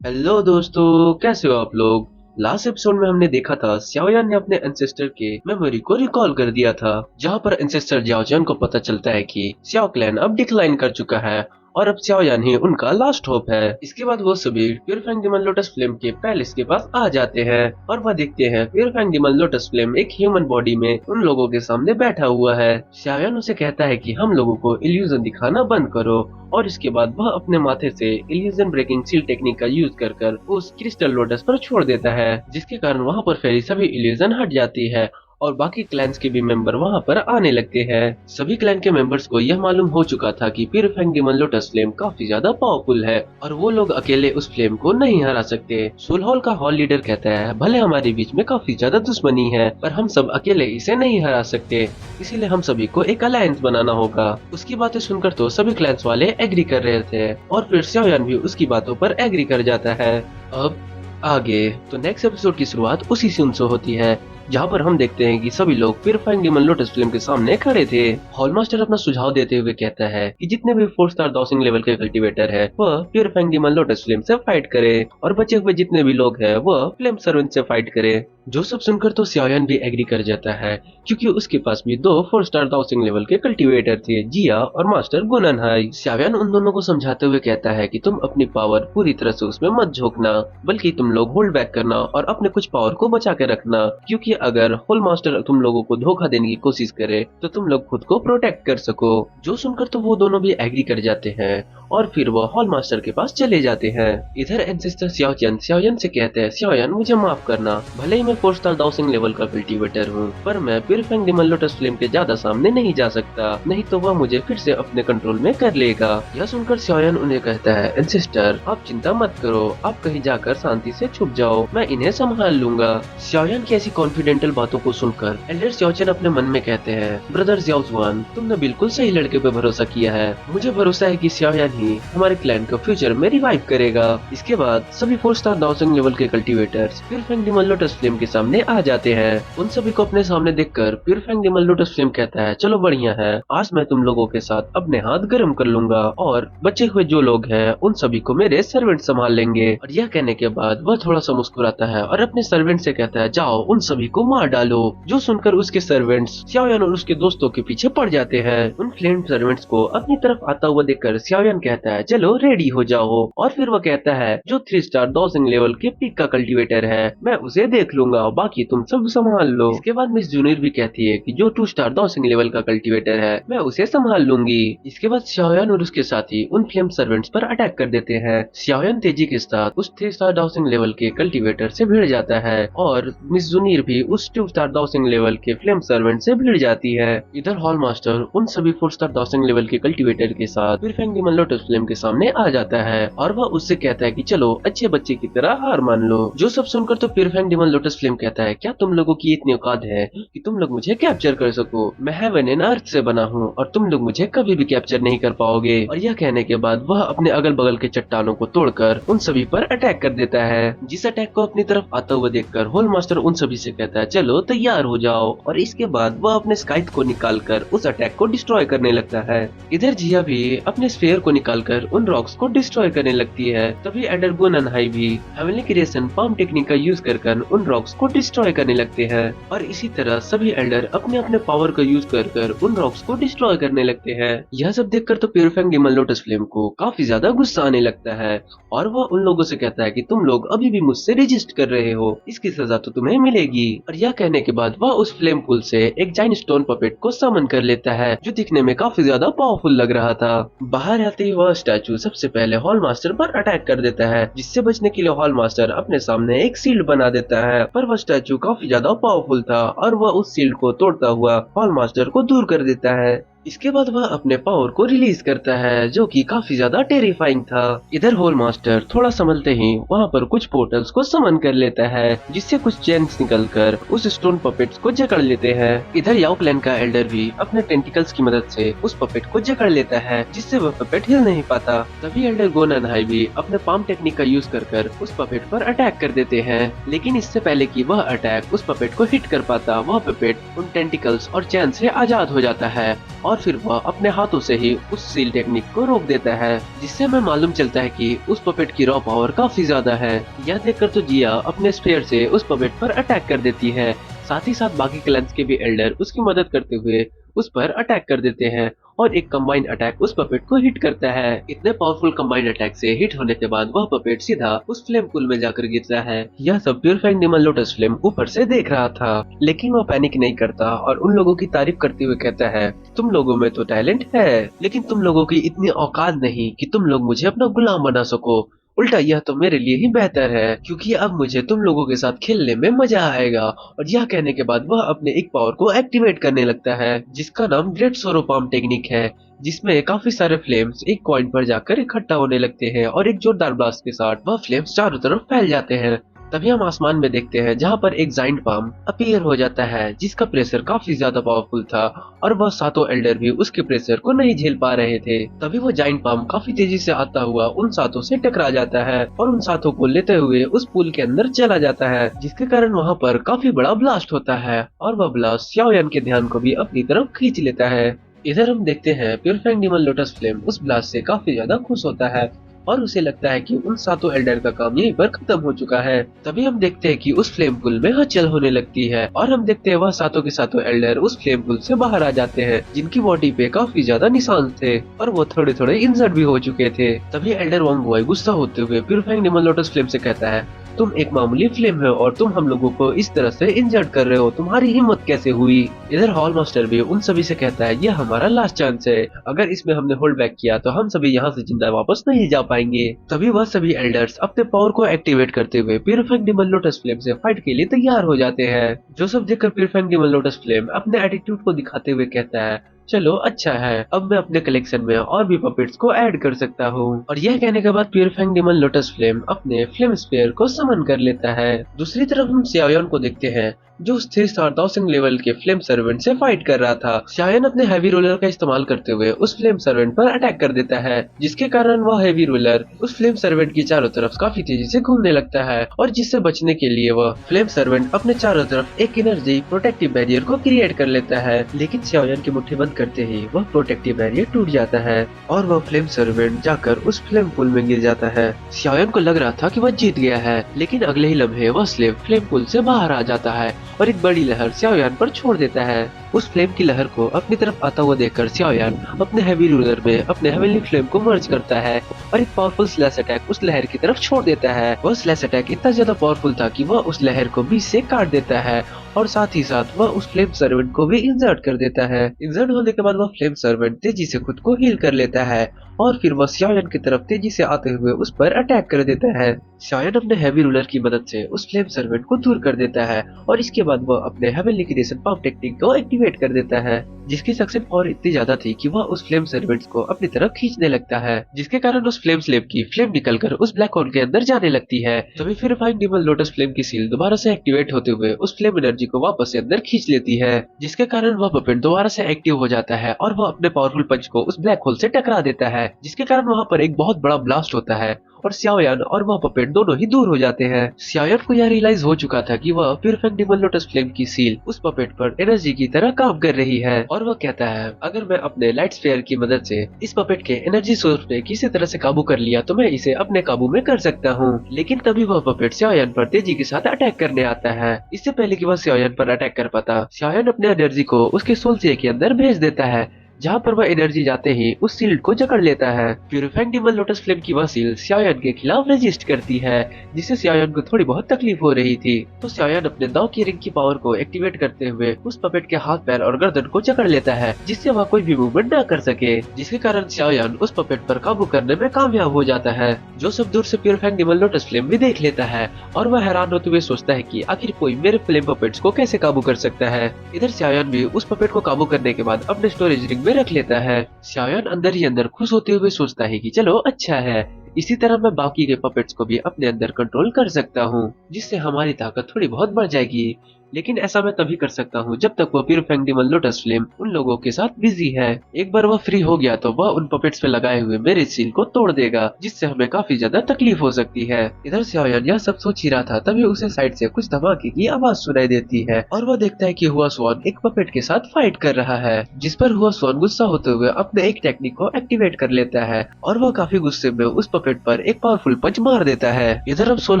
Hello दोस्तों, कैसे हो आप लोग। लास्ट एपिसोड में हमने देखा था श्याओयान ने अपने एंसेस्टर के मेमोरी को रिकॉल कर दिया था, जहां पर एंसेस्टर जियाओजन को पता चलता है कि श्याओ क्लैन अब डिक्लाइन कर चुका है और अब श्याओयान ही उनका लास्ट होप है। इसके बाद वो सभी प्यूरफैंग डिमन लोटस फ्लेम के पैलेस के पास आ जाते हैं और वह देखते हैं प्यूरफैंग डिमन लोटस फ्लेम एक ह्यूमन बॉडी में उन लोगों के सामने बैठा हुआ है। श्याओयान उसे कहता है कि हम लोगों को इल्यूजन दिखाना बंद करो और इसके बाद वह अपने माथे से इल्यूजन ब्रेकिंग सील टेक्निक का यूज कर उस क्रिस्टल लोटस पर छोड़ देता है, जिसके कारण वहां पर फैली सभी इल्यूजन हट जाती है और बाकी क्लैंस के भी मेंबर वहां पर आने लगते हैं। सभी क्लैन के मेंबर्स को यह मालूम हो चुका था कि प्यूरफैंग डिमन लोटस फ्लेम काफी ज्यादा पावरफुल है और वो लोग अकेले उस फ्लेम को नहीं हरा सकते। सोलहॉल का हॉल लीडर कहता है, भले हमारे बीच में काफी ज्यादा दुश्मनी है पर हम सब अकेले इसे नहीं हरा सकते, इसीलिए हम सभी को एक अलायंस बनाना होगा। उसकी बातें सुनकर तो सभी क्लैंस वाले एग्री कर रहे थे और फिर श्याओयान भी उसकी बातों पर एग्री कर जाता है। अब आगे तो नेक्स्ट एपिसोड की शुरुआत उसी सीन से होती है, जहाँ पर हम देखते हैं कि सभी लोग प्यूरफाइंग डिमन लोटस फ्लेम के सामने खड़े थे। हॉल मास्टर अपना सुझाव देते हुए कहता है कि जितने भी 4 स्टार डॉसिंग लेवल के कल्टीवेटर है वह प्यूरफाइंग डिमन लोटस फ्लेम से फाइट करे और बचे हुए जितने भी लोग हैं वह फ्लेम सर्वेंट से फाइट करे। जो सब सुनकर तो श्याओयान भी एग्री कर जाता है, क्योंकि उसके पास भी 2 4 स्टार डॉसिंग लेवल के कल्टीवेटर थे, जिया और मास्टर गुननहाई। श्याओयान उन दोनों को समझाते हुए कहता है कि तुम अपनी पावर पूरी तरह से उसमें मत झोंकना, बल्कि तुम लोग होल्ड बैक करना और अपने कुछ पावर को बचा के रखना, क्योंकि अगर होल मास्टर तुम लोगों को धोखा देने की कोशिश करे तो तुम लोग खुद को प्रोटेक्ट कर सको। जो सुनकर तो वो दोनों भी एग्री कर जाते हैं और फिर वो हॉल मास्टर के पास चले जाते हैं। इधर एंसेस्टर श्याओयान से कहते हैं, श्याओयान मुझे माफ करना, भले ही मैं 4 स्टार डॉसिंग लेवल का कल्टीवेटर हूँ पर मैं प्यूरफैंग डिमन लोटस फ्लेम के ज्यादा सामने नहीं जा सकता, नहीं तो वह मुझे फिर से अपने कंट्रोल में कर लेगा। यह सुनकर श्याओयान उन्हें कहता है, एंसेस्टर आप चिंता मत करो, आप कहीं जाकर शांति से छुप जाओ, मैं इन्हें संभाल लूंगा। श्याओयान की ऐसी कॉन्फिडेंटल बातों को सुनकर एल्डर श्याओचन अपने मन में कहते हैं, ब्रदर श्याओजुआन तुमने बिल्कुल सही लड़के पे भरोसा किया है, मुझे भरोसा है कि श्याओयान ही हमारे क्लैन को फ्यूचर में रिवाइव करेगा। इसके बाद सभी 4 स्टार डॉसिंग लेवल के कल्टीवेटर्स प्यूरफैंग डिमन लोटस फ्लेम के सामने आ जाते हैं। उन सभी को अपने सामने देखकर प्यूरफैंग डिमन लोटस फ्लेम कहता है, चलो बढ़िया है, आज मैं तुम लोगों के साथ अपने हाथ गर्म कर लूंगा और बचे हुए जो लोग हैं उन सभी को मेरे सर्वेंट संभाल लेंगे। और यह कहने के बाद वह थोड़ा सा मुस्कुराता है और अपने सर्वेंट से कहता है, जाओ उन सभी को मार डालो। जो सुनकर उसके सर्वेंट्स श्याओयान और उसके दोस्तों के पीछे पड़ जाते हैं। उन फ्लेम सर्वेंट्स को अपनी तरफ आता हुआ देखकर श्याओयान कहता है, चलो रेडी हो जाओ। और फिर वह कहता है, जो 3 स्टार डॉसिंग लेवल के पिक का कल्टीवेटर है मैं उसे देख लूंगा, बाकी तुम सब संभाल लो। इसके बाद मिस जूनियर भी कहती है कि जो 2 स्टार डॉसिंग लेवल का कल्टीवेटर है मैं उसे संभाल लूंगी। इसके बाद श्याओयान और उसके साथी उन फ्लेम सर्वेंट्स पर अटैक कर देते हैं। श्याओयान तेजी के साथ उस 3 स्टार डॉसिंग लेवल के कल्टीवेटर से भिड़ जाता है और मिस जूनियर भी उस 2 स्टार डॉसिंग लेवल के फ्लेम सर्वेंट से भिड़ जाती है। इधर हॉल मास्टर उन सभी 4 स्टार डॉसिंग लेवल के कल्टीवेटर के साथ प्यूरफैंग डिमन लोटस फ्लेम के सामने आ जाता है और वह उससे कहता है कि चलो अच्छे बच्चे की तरह हार मान लो। जो सब सुनकर तो प्यूरफैंग डिमन लोटस फ्लेम कहता है, क्या तुम लोगों की इतनी औकात है कि तुम लोग मुझे कैप्चर कर सको, मैं हेवन एंड अर्थ से बना हूँ और तुम लोग मुझे कभी भी कैप्चर नहीं कर पाओगे। और यह कहने के बाद वह अपने अगल बगल के चट्टानों को तोड़कर उन सभी पर अटैक कर देता है। जिस अटैक को अपनी तरफ आता हुआ देखकर होल मास्टर उन सभी से कहता है, चलो तैयार हो जाओ। और इसके बाद वह अपने स्काइथ को निकालकर उस अटैक को डिस्ट्रॉय करने लगता है। इधर जिया भी अपने स्फीयर को निकालकर उन रॉक्स को डिस्ट्रॉय करने लगती है। तभी एल्डर गुननहाई भी हेवनली क्रिएशन पाम टेक्निक का यूज कर उन रॉक्स को डिस्ट्रॉय करने लगते हैं और इसी तरह सभी एल्डर अपने अपने पावर का यूज कर उन रॉक्स को डिस्ट्रॉय करने लगते हैं। यह सब देखकर तो प्यूरफैंग डिमन लोटस फ्लेम को काफी ज्यादा गुस्सा आने लगता है और वह उन लोगों से कहता है कि तुम लोग अभी भी मुझसे रेजिस्ट कर रहे हो, इसकी सजा तो तुम्हें मिलेगी। और यह कहने के बाद वह उस फ्लेम पुल से एक जाइंट स्टोन पपेट को समन कर लेता है, जो दिखने में काफी ज्यादा पावरफुल लग रहा था। बाहर आते ही वह स्टैचू सबसे पहले हॉल मास्टर पर अटैक कर देता है, जिससे बचने के लिए हॉल मास्टर अपने सामने एक शील्ड बना देता है, पर वह स्टैचू काफी ज्यादा पावरफुल था और वह उस शील्ड को तोड़ता हुआ हॉल मास्टर को दूर कर देता है। इसके बाद वह अपने पावर को रिलीज करता है, जो कि काफी ज्यादा टेरिफाइंग था। इधर होल मास्टर थोड़ा संभलते ही वहाँ पर कुछ पोर्टल्स को समन कर लेता है, जिससे कुछ चेन्स निकलकर उस स्टोन पपेट्स को जकड़ लेते हैं। इधर याओ क्लैन का एल्डर भी अपने टेंटिकल्स की मदद से उस पपेट को जकड़ लेता है, जिससे वह पपेट हिल नहीं पाता। तभी एल्डर गुननहाई भी अपने पाम टेक्निक का यूज कर उस पपेट पर अटैक कर देते हैं, लेकिन इससे पहले कि वह अटैक उस पपेट को हिट कर पाता, वह पपेट उन टेंटिकल्स और चैन से आजाद हो जाता है और फिर वह अपने हाथों से ही उस सील टेक्निक को रोक देता है, जिससे हमें मालूम चलता है कि उस पपेट की रॉ पावर काफी ज्यादा है। यह देखकर तो जिया अपने स्पेयर से उस पपेट पर अटैक कर देती है। साथ ही साथ बाकी क्लैंस के भी एल्डर उसकी मदद करते हुए उस पर अटैक कर देते हैं और एक कंबाइंड अटैक उस पपेट को हिट करता है। इतने पावरफुल कंबाइंड अटैक से हिट होने के बाद वह पपेट सीधा उस फ्लेम पूल में जाकर गिरता है। यह सब प्यूरिफाइंग डेमन लोटस फ्लेम ऊपर से देख रहा था, लेकिन वह पैनिक नहीं करता और उन लोगों की तारीफ करते हुए कहता है, तुम लोगों में तो टैलेंट है, लेकिन तुम लोगों की इतनी औकात नहीं कि तुम लोग मुझे अपना गुलाम बना सको। उल्टा यह तो मेरे लिए ही बेहतर है, क्योंकि अब मुझे तुम लोगों के साथ खेलने में मजा आएगा। और यह कहने के बाद वह अपने एक पावर को एक्टिवेट करने लगता है, जिसका नाम ग्रेट सोरो पाम टेक्निक है, जिसमें काफी सारे फ्लेम्स एक पॉइंट पर जाकर इकट्ठा होने लगते हैं और एक जोरदार ब्लास्ट के साथ वह फ्लेम्स चारों तरफ फैल जाते हैं। तभी हम आसमान में देखते हैं जहाँ पर एक जाइंट पाम अपीयर हो जाता है, जिसका प्रेशर काफी ज्यादा पावरफुल था और वह सातों एल्डर भी उसके प्रेशर को नहीं झेल पा रहे थे। तभी वो जाइंट पाम काफी तेजी से आता हुआ उन सातों से टकरा जाता है और उन सातों को लेते हुए उस पुल के अंदर चला जाता है, जिसके कारण वहाँ पर काफी बड़ा ब्लास्ट होता है और वह ब्लास्ट xiaoyan के ध्यान को भी अपनी तरफ खींच लेता है। इधर हम देखते हैं प्यूरिफाइंग डेमन लोटस फ्लेम उस ब्लास्ट से काफी ज्यादा खुश होता है और उसे लगता है कि उन सातों एल्डर का काम यहीं पर खत्म हो चुका है। तभी हम देखते हैं कि उस फ्लेम पुल में हलचल होने लगती है और हम देखते हैं वह सातों के सातों एल्डर उस फ्लेम पुल से बाहर आ जाते हैं, जिनकी बॉडी पे काफी ज्यादा निशान थे और वो थोड़े थोड़े इंजर्ड भी हो चुके थे। तभी एल्डर वांग वॉय गुस्सा होते हुए प्यूरिफाइंग डेमन लोटस फ्लेम से कहता है, तुम एक मामूली फ्लेम हो और तुम हम लोगों को इस तरह से इंजर्ड कर रहे हो, तुम्हारी हिम्मत कैसे हुई। इधर हॉल मास्टर भी उन सभी से कहता है, यह हमारा लास्ट चांस है, अगर इसमें हमने होल्ड बैक किया तो हम सभी यहाँ से जिंदा वापस नहीं जा पाएंगे। तभी वह सभी एल्डर्स अपने पावर को एक्टिवेट करते हुए प्यूरिफाइंग डेमन लोटस फ्लेम से फाइट के लिए तैयार हो जाते हैं। जो सब देखकर प्यूरिफाइंग डेमन लोटस फ्लेम अपने एटीट्यूड को दिखाते हुए कहता है, चलो अच्छा है, अब मैं अपने कलेक्शन में और भी पपेट्स को ऐड कर सकता हूँ। और यह कहने के बाद प्यूरिफाइंग डेमन लोटस फ्लेम अपने फ्लेम स्पेयर को समन कर लेता है। दूसरी तरफ हम xiaoyan को देखते हैं, जो स्थिर 4000 लेवल के फ्लेम सर्वेंट से फाइट कर रहा था। xiaoyan अपने हैवी रोलर का इस्तेमाल करते हुए उस फ्लेम सर्वेंट पर अटैक कर देता है, जिसके कारण वह हैवी रोलर उस फ्लेम सर्वेंट की चारों तरफ काफी तेजी से घूमने लगता है और जिससे बचने के लिए वह फ्लेम सर्वेंट अपने चारों तरफ एक एनर्जी प्रोटेक्टिव बैरियर को क्रिएट कर लेता है। लेकिन xiaoyan की मुट्ठी बंद करते ही वह प्रोटेक्टिव बैरियर टूट जाता है और वह फ्लेम सर्वेंट जाकर उस फ्लेम पुल में गिर जाता है। xiaoyan को लग रहा था कि वह जीत गया है, लेकिन अगले ही लम्हे वह स्लेव फ्लेम पुल से बाहर आ जाता है और एक बड़ी लहर xiaoyan पर छोड़ देता है। उस फ्लेम की लहर को अपनी तरफ आता हुआ देखकर xiaoyan अपने हैवी रूलर में अपने हेवनली फ्लेम को मर्ज करता है और एक पावरफुल स्लैश अटैक उस लहर की तरफ छोड़ देता है। वह स्लैश अटैक इतना ज्यादा पावरफुल था कि वह उस लहर को बीच से काट देता है और साथ ही साथ वह उस फ्लेम सर्वेंट को भी इंजर्ड कर देता है। इंजर्ड होने के बाद वह फ्लेम सर्वेंट तेजी से खुद को हील कर लेता है और फिर वह xiaoyan की तरफ तेजी से आते हुए उस पर अटैक कर देता है। xiaoyan अपने हैवी रूलर की मदद से उस फ्लेम सर्वेंट को दूर कर देता है और इसके बाद वह अपने हेवनली क्रिएशन पाम टेक्निक को एक्टिवेट कर देता है, जिसकी सक्सेस पावर इतनी ज्यादा थी कि वह उस फ्लेम सर्वेंट्स को अपनी तरफ खींचने लगता है, जिसके कारण उस फ्लेम स्लेव की फ्लेम निकलकर उस ब्लैक होल के अंदर जाने लगती है। तभी फिर प्यूरिफाइंग डेमन लोटस फ्लेम की सील दोबारा से एक्टिवेट होते हुए उस फ्लेम एनर्जी को वापस से अंदर खींच लेती है, जिसके कारण वह पपेट दोबारा से एक्टिव हो जाता है और वह अपने पावरफुल पंच को उस ब्लैक होल से टकरा देता है, जिसके कारण वहाँ पर एक बहुत बड़ा ब्लास्ट होता है और xiaoyan और वह पपेट दोनों ही दूर हो जाते हैं। xiaoyan को यह रियलाइज हो चुका था कि वह प्यूरिफाइंग डेमन लोटस फ्लेम की सील उस पपेट पर एनर्जी की तरह काम कर रही है और वह कहता है, अगर मैं अपने लाइट स्फीयर की मदद से इस पपेट के एनर्जी सोर्स पे किसी तरह से काबू कर लिया तो मैं इसे अपने काबू में कर सकता हूँ। लेकिन तभी वह पपेट xiaoyan पर तेजी के साथ अटैक करने आता है। इससे पहले कि वह xiaoyan पर अटैक कर पाता, xiaoyan अपने एनर्जी को उसके सोल से के अंदर भेज देता है, जहाँ पर वह एनर्जी जाते ही उस सील्ड को जकड़ लेता है। प्यूरिफाइंग डेमन लोटस फ्लेम की वह सील xiaoyan के खिलाफ रेजिस्ट करती है, जिससे xiaoyan को थोड़ी बहुत तकलीफ हो रही थी। तो xiaoyan अपने दांव की रिंग की पावर को एक्टिवेट करते हुए उस पपेट के हाथ पैर और गर्दन को जकड़ लेता है, जिससे वह कोई भी मूवमेंट न कर सके, जिसके कारण xiaoyan उस पपेट पर काबू करने में कामयाब हो जाता है। जो सब दूर से प्यूरिफाइंग डेमन लोटस फ्लेम भी देख लेता है और वह हैरान होते हुए सोचता है कि आखिर कोई मेरे फ्लेम पपेट्स को कैसे काबू कर सकता है। इधर xiaoyan भी उस पपेट को काबू करने के बाद अपने स्टोरेज रिंग में रख लेता है। xiaoyan अंदर ही अंदर खुश होते हुए सोचता है कि चलो अच्छा है, इसी तरह मैं बाकी के पपेट्स को भी अपने अंदर कंट्रोल कर सकता हूँ, जिससे हमारी ताकत थोड़ी बहुत बढ़ जाएगी। लेकिन ऐसा मैं तभी कर सकता हूँ जब तक वो प्यूरिफाइंग डिमन लोटस फ्लेम उन लोगों के साथ बिजी है। एक बार वह फ्री हो गया तो वह उन पपेट्स पे लगाए हुए मेरे सील को तोड़ देगा, जिससे हमें काफी ज्यादा तकलीफ हो सकती है। इधर xiaoyan यह सब सोच ही रहा था, तभी उसे साइड से कुछ धमाके की आवाज सुनाई देती है और वह देखता है कि हुआ स्वान एक पपेट के साथ फाइट कर रहा है, जिस पर हुआ स्वान गुस्सा होते हुए अपने एक टेक्निक को एक्टिवेट कर लेता है और वह काफी गुस्से में उस पपेट पर एक पावरफुल पंच मार देता है। इधर हम सोल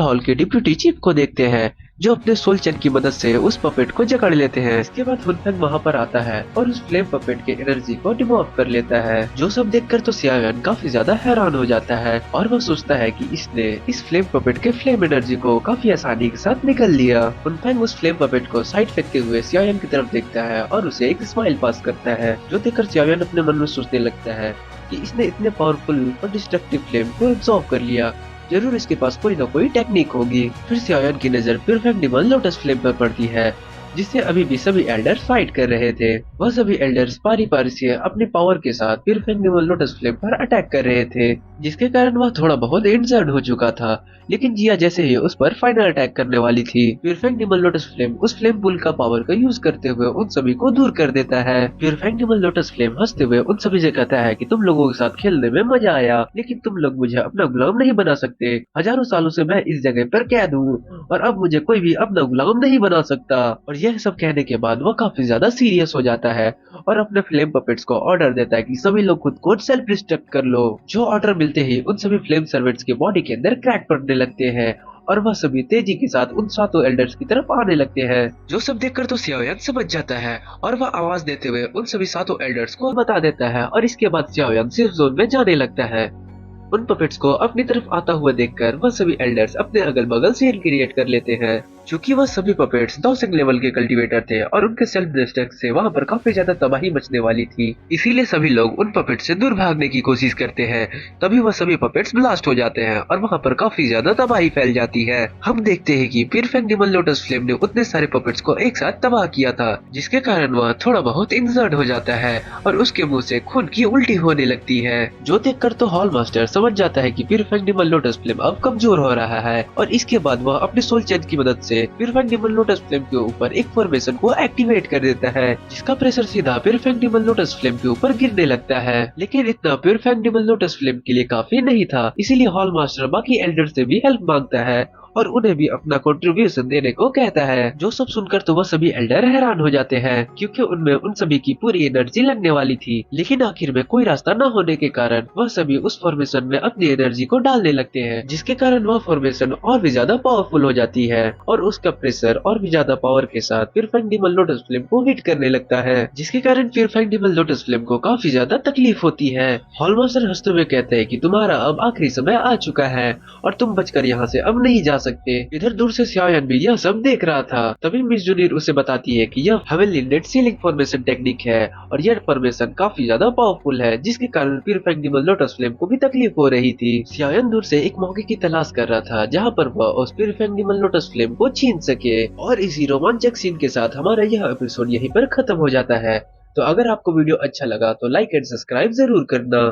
हॉल के डिप्यूटी चीफ को देखते हैं जो अपने सोल चैन की मदद से उस पपेट को जकड़ लेते हैं। इसके बाद हुनफेंग वहाँ पर आता है और उस फ्लेम पपेट के एनर्जी को डिमॉल्व कर लेता है। जो सब देखकर तो xiaoyan काफी ज्यादा हैरान हो जाता है और वह सोचता है कि इसने इस फ्लेम पपेट के फ्लेम एनर्जी को काफी आसानी के साथ निकल लिया। हुनफेंग उस फ्लेम पपेट को साइड फेंकते हुए xiaoyan की तरफ देखता है और उसे एक स्माइल पास करता है, जो देखकर xiaoyan अपने मन में सोचने लगता है कि इसने इतने पावरफुल और डिस्ट्रक्टिव फ्लेम को एब्सॉर्ब कर लिया, जरूर इसके पास कोई ना कोई टेक्निक होगी। फिर xiaoyan की नजर प्यूरिफाइंग डिमन लोटस फ्लेम पर पड़ती है, जिससे अभी भी सभी एल्डर्स फाइट कर रहे थे। वह सभी एल्डर्स पारी पारी से अपने पावर के साथ प्यूरिफाइंग डिमन लोटस फ्लेम पर अटैक कर रहे थे, जिसके कारण वह थोड़ा बहुत इंजर्ड हो चुका था। लेकिन जिया जैसे ही उस पर फाइनल अटैक करने वाली थी, प्यूरिफाइंग डिमन लोटस फ्लेम उस फ्लेम पुल का पावर का यूज करते हुए उन सभी को दूर कर देता है। प्यूरिफाइंग डिमन लोटस फ्लेम हंसते हुए उन सभी से कहता है कि तुम लोगों के साथ खेलने में मजा आया, लेकिन तुम लोग मुझे अपना गुलाम नहीं बना सकते। हजारों सालों से मैं इस जगह पर कैद हूँ और अब मुझे कोई भी अपना गुलाम नहीं बना सकता। और यह सब कहने के बाद वह काफी ज्यादा सीरियस हो जाता है और अपने फ्लेम पपेट्स को ऑर्डर देता है कि सभी लोग खुद को सेल्फ डिस्ट्रक्ट कर लो। जो ऑर्डर मिलते ही उन सभी फ्लेम सर्वेंट्स के बॉडी के अंदर क्रैक पड़ने लगते हैं और वह सभी तेजी के साथ उन सातों एल्डर्स की तरफ आने लगते हैं। जो सब देखकर तो xiaoyan समझ जाता है और वह आवाज देते हुए उन सभी सातों एल्डर्स को बता देता है और इसके बाद xiaoyan सेफ जोन में जाने लगता है। उन पपेट्स को अपनी तरफ आता हुआ देखकर वह सभी एल्डर्स अपने अगल बगल सीन क्रिएट कर लेते हैं। चूंकि वह सभी पपेट्स 1000 लेवल के कल्टीवेटर थे और उनके सेल्फ डिस्ट्रक्ट से वहां पर काफी ज्यादा तबाही मचने वाली थी, इसीलिए सभी लोग उन पपेट्स से दूर भागने की कोशिश करते हैं। तभी वह सभी पपेट्स ब्लास्ट हो जाते हैं और वहां पर काफी ज्यादा तबाही फैल जाती है। हम देखते हैं कि प्यूरिफाइंग डिमन लोटस फ्लेम ने उतने सारे पपेट्स को एक साथ तबाह किया था, जिसके कारण वह थोड़ा बहुत इंजर्ड हो जाता है और उसके मुंह से खून की उल्टी होने लगती है। जो देखकर तो हॉल मास्टर समझ जाता है कि प्यूरिफाइंग डिमन लोटस फ्लेम अब कमजोर हो रहा है और इसके बाद वह अपने सोल चैन की मदद से प्यूरिफाइंग डिमन लोटस फ्लेम के ऊपर एक फॉर्मेशन को एक्टिवेट कर देता है, जिसका प्रेशर सीधा प्यूरिफाइंग डिमन लोटस फ्लेम के ऊपर गिरने लगता है। लेकिन इतना प्यूरिफाइंग डिमन लोटस फ्लेम के लिए काफी नहीं था, इसीलिए हॉल मास्टर बाकी एल्डर से भी हेल्प मांगता है और उन्हें भी अपना कंट्रीब्यूशन देने को कहता है। जो सब सुनकर तो वह सभी एल्डर हैरान हो जाते हैं, क्योंकि उनमें उन सभी की पूरी एनर्जी लगने वाली थी। लेकिन आखिर में कोई रास्ता न होने के कारण वह सभी उस फॉर्मेशन में अपनी एनर्जी को डालने लगते हैं, जिसके कारण वह फॉर्मेशन और भी ज्यादा पावरफुल हो जाती है और उसका प्रेशर और भी ज्यादा पावर के साथ प्यूरिफाइंग डिमन लोटस फ्लेम को हिट करने लगता है, जिसके कारण प्यूरिफाइंग डिमन लोटस फ्लेम को काफी ज्यादा तकलीफ होती है। हॉलमास्टर हंसते हुए कहते हैं कि तुम्हारा अब आखिरी समय आ चुका है और तुम बचकर यहाँ से अब नहीं जा सकते। इधर दूर से xiaoyan भी यह सब देख रहा था। तभी मिस जूनियर उसे बताती है कि यह heavenly net ceiling formation technique है और यह फॉर्मेशन काफी ज्यादा पावरफुल है, जिसके कारण प्यूरिफाइंग डिमन लोटस फ्लेम को भी तकलीफ हो रही थी। xiaoyan दूर से एक मौके की तलाश कर रहा था जहाँ पर वह उस प्यूरिफाइंग डिमन लोटस फ्लेम को छीन सके। और इसी रोमांचक सीन के साथ हमारा यह एपिसोड यहीं पर खत्म हो जाता है। तो अगर आपको वीडियो अच्छा लगा तो लाइक एंड सब्सक्राइब जरूर करना।